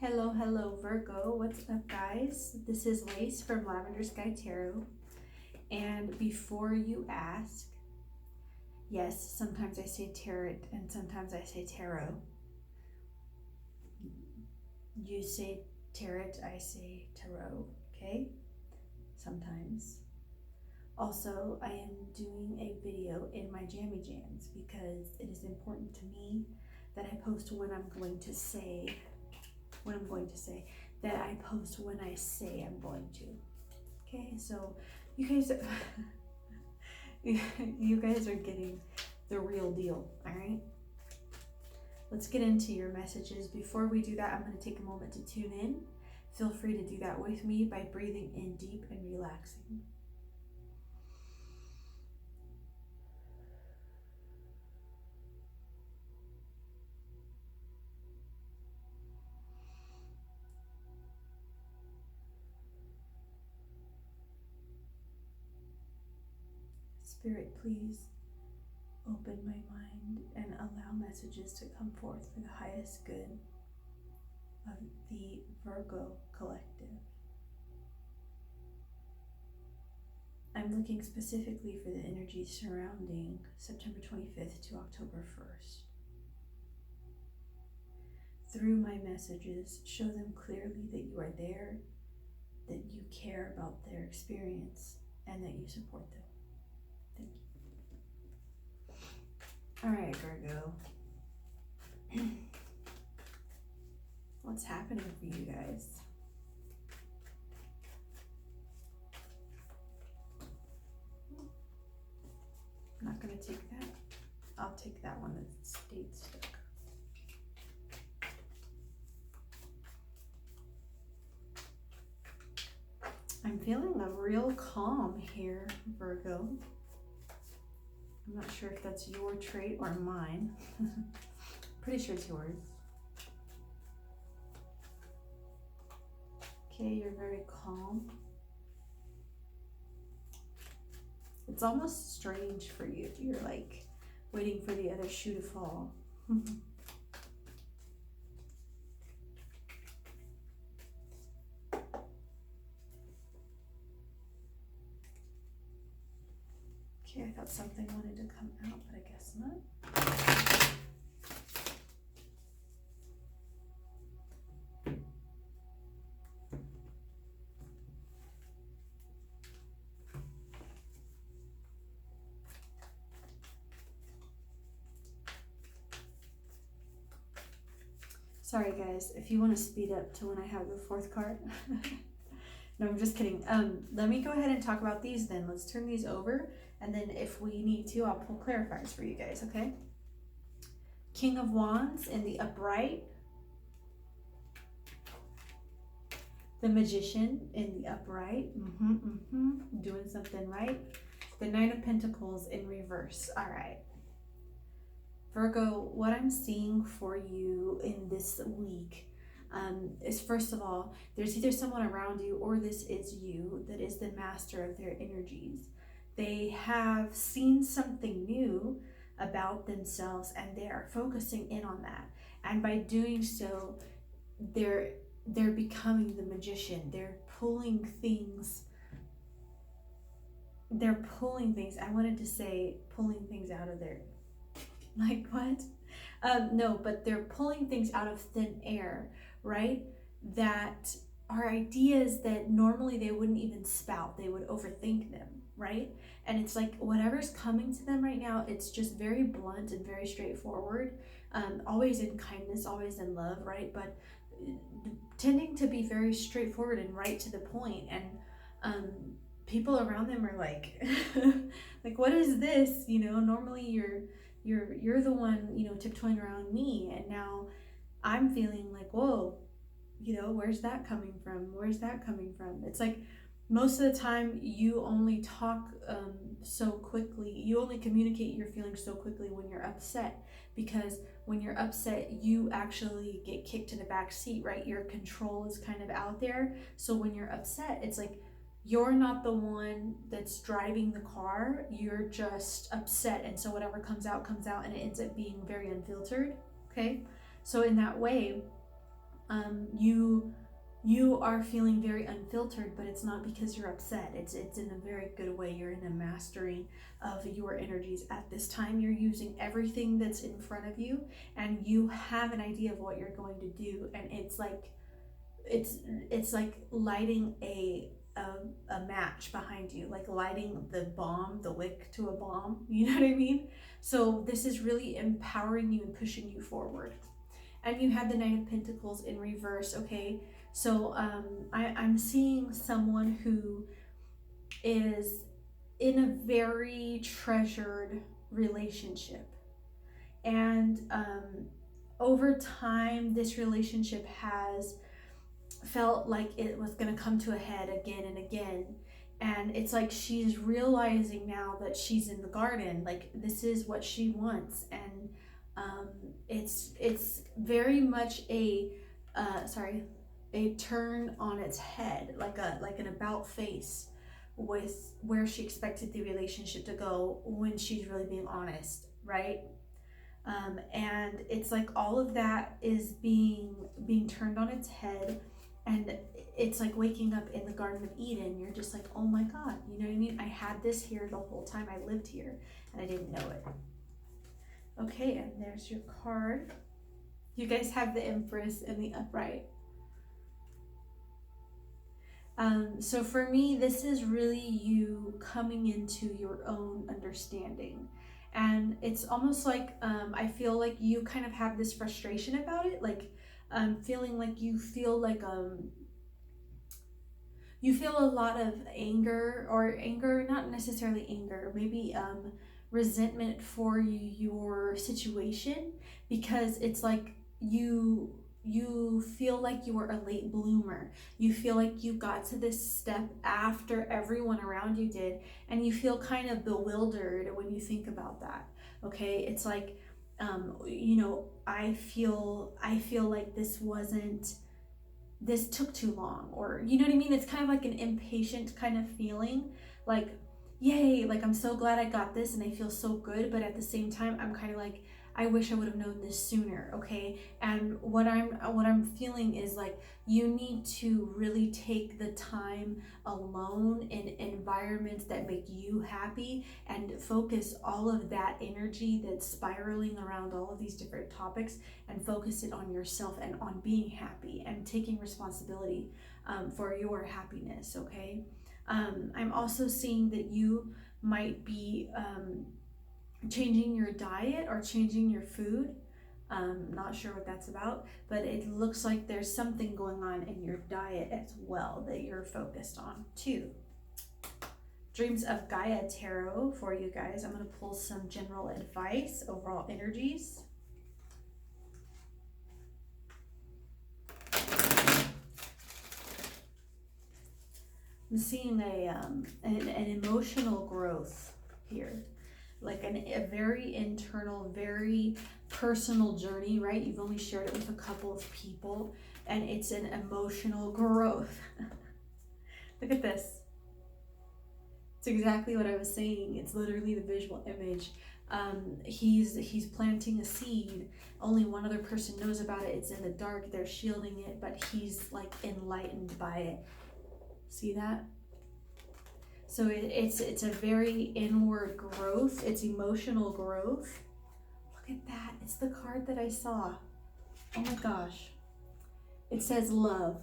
Hello, hello, Virgo. What's up, guys? This is Lace from Lavender Sky Tarot. And before you ask, yes, sometimes I say tarot and sometimes I say tarot. You say tarot, I say tarot, okay? Sometimes. Also, I am doing a video in my Jammy Jams because it is important to me that I post when I'm going to say that I post when I say I'm going to. Okay, so you guys you guys are getting the real deal. All right, let's get into your messages. Before we do that, I'm going to take a moment to tune in. Feel free to do that with me by breathing in deep and relaxing. Spirit, please open my mind and allow messages to come forth for the highest good of the Virgo collective. I'm looking specifically for the energy surrounding September 25th to October 1st. Through my messages, show them clearly that you are there, that you care about their experience, and that you support them. Thank you. All right, Virgo. What's happening for you guys? I'm not gonna take that. I'll take that one that stayed stuck. I'm feeling a real calm here, Virgo. I'm not sure if that's your trait or mine. Pretty sure it's yours. Okay, you're very calm. It's almost strange for you. You're like waiting for the other shoe to fall. Okay, I thought something wanted to come out, but I guess not. Sorry guys, if you want to speed up to when I have the fourth card. No, I'm just kidding. Let me go ahead and talk about these then. Let's turn these over, and then if we need to, I'll pull clarifiers for you guys, okay? King of Wands in the upright. The Magician in the upright. Doing something right. The Nine of Pentacles in reverse. All right. Virgo, what I'm seeing for you in this week is, first of all, there's either someone around you or this is you that is the master of their energies. They have seen something new about themselves and they are focusing in on that. And by doing so, they're becoming the magician. They're pulling things. I wanted to say pulling things out of their, like what? No, but they're pulling things out of thin air, right? That are ideas that normally they wouldn't even spout. They would overthink them, right? And it's like whatever's coming to them right now, it's just very blunt and very straightforward. Always in kindness, always in love, right? But tending to be very straightforward and right to the point. And people around them are like, like, what is this? You know, normally you're the one, you know, tiptoeing around me, and now I'm feeling like, whoa, you know, where's that coming from? Where's that coming from? It's like most of the time you only talk so quickly, you only communicate your feelings so quickly when you're upset, because when you're upset you actually get kicked to the back seat, right? Your control is kind of out there. So when you're upset, it's like you're not the one that's driving the car, you're just upset, and so whatever comes out, and it ends up being very unfiltered. Okay, so in that way, You are feeling very unfiltered, but it's not because you're upset. It's in a very good way. You're in a mastering of your energies at this time. You're using everything that's in front of you, and you have an idea of what you're going to do. And it's like lighting a match behind you, like lighting the wick to a bomb. You know what I mean? So this is really empowering you and pushing you forward. And you have the Knight of Pentacles in reverse. Okay, so I'm seeing someone who is in a very treasured relationship, and over time this relationship has felt like it was going to come to a head again and again. And it's like she's realizing now that she's in the garden, like this is what she wants. And it's very much a turn on its head, like an about face with where she expected the relationship to go when she's really being honest, right? And it's like all of that is being turned on its head, and it's like waking up in the Garden of Eden. You're just like, oh my God, you know what I mean? I had this here the whole time I lived here, and I didn't know it. Okay, and there's your card. You guys have the Empress and the Upright. So for me, this is really you coming into your own understanding. And it's almost like, I feel like you kind of have this frustration about it, like feeling like you feel a lot of anger, not necessarily anger, maybe resentment for your situation, because it's like you feel like you were a late bloomer. You feel like you got to this step after everyone around you did, and you feel kind of bewildered when you think about that. Okay, it's like I feel like this took too long, or you know what I mean? It's kind of like an impatient kind of feeling, like, yay, like I'm so glad I got this and I feel so good, but at the same time I'm kind of like, I wish I would have known this sooner. Okay, and what I'm feeling is like you need to really take the time alone in environments that make you happy, and focus all of that energy that's spiraling around all of these different topics, and focus it on yourself and on being happy and taking responsibility for your happiness. Okay, I'm also seeing that you might be changing your diet or changing your food. Not sure what that's about, but it looks like there's something going on in your diet as well that you're focused on too. Dreams of Gaia Tarot for you guys. I'm going to pull some general advice, overall energies. I'm seeing an emotional growth here, like a very internal, very personal journey, right? You've only shared it with a couple of people, and it's an emotional growth. Look at this. It's exactly what I was saying. It's literally the visual image. He's planting a seed. Only one other person knows about it. It's in the dark. They're shielding it, but he's like enlightened by it. See that? So it's a very inward growth. It's emotional growth. Look at that. It's the card that I saw. Oh my gosh. It says love.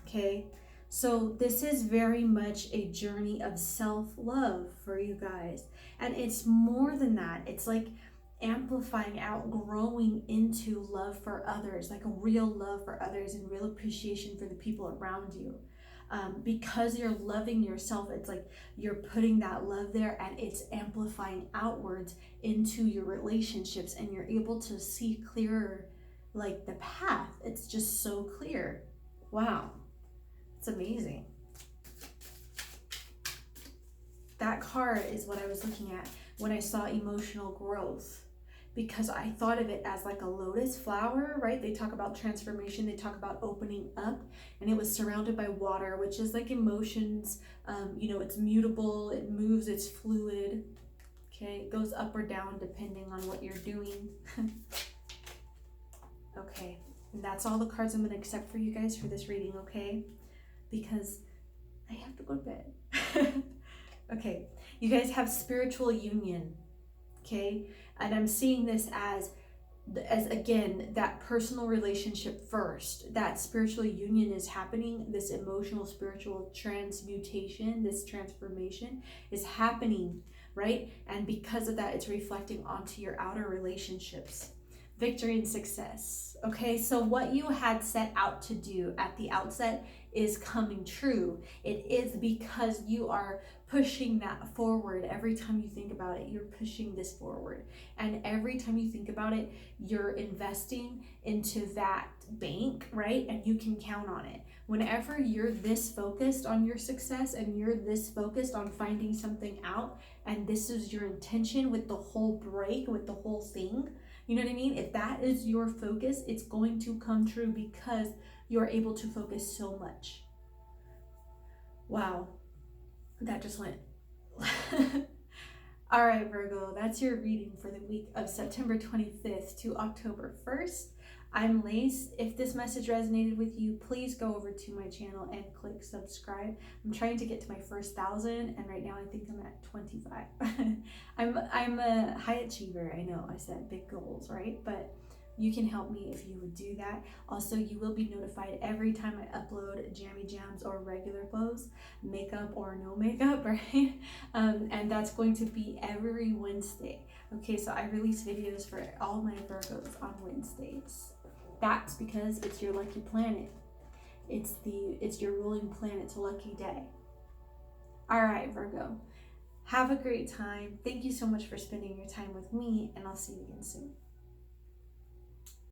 Okay. So this is very much a journey of self-love for you guys. And it's more than that. It's like amplifying out, growing into love for others, like a real love for others and real appreciation for the people around you. Because you're loving yourself, it's like you're putting that love there, and it's amplifying outwards into your relationships, and you're able to see clearer, like the path. It's just so clear. Wow, it's amazing. That card is what I was looking at when I saw emotional growth, because I thought of it as like a lotus flower, right? They talk about transformation, they talk about opening up, and it was surrounded by water, which is like emotions. It's mutable, it moves, it's fluid. Okay, it goes up or down depending on what you're doing. Okay, And that's all the cards I'm going to accept for you guys for this reading, okay? Because I have to go to bed. Okay, you guys have spiritual union, okay? And I'm seeing this as again, that personal relationship first. That spiritual union is happening. This emotional, spiritual transmutation, this transformation is happening, right? And because of that, it's reflecting onto your outer relationships. Victory and success. Okay, so what you had set out to do at the outset is coming true. It is because you are pushing that forward. Every time you think about it, you're pushing this forward. And every time you think about it, you're investing into that bank, right? And you can count on it. Whenever you're this focused on your success and you're this focused on finding something out, and this is your intention with the whole break, with the whole thing, you know what I mean? If that is your focus, it's going to come true because you're able to focus so much. Wow, that just went. All right, Virgo, that's your reading for the week of September 25th to October 1st. I'm Lace. If this message resonated with you, please go over to my channel and click subscribe. I'm trying to get to my first 1,000, and right now I think I'm at 25. I'm a high achiever. I know I set big goals, right? But you can help me if you would do that. Also, you will be notified every time I upload jammy jams or regular clothes, makeup or no makeup, right? And that's going to be every Wednesday. Okay, so I release videos for all my Virgos on Wednesdays. That's because it's your lucky planet. It's your ruling planet's lucky day. All right, Virgo. Have a great time. Thank you so much for spending your time with me, and I'll see you again soon.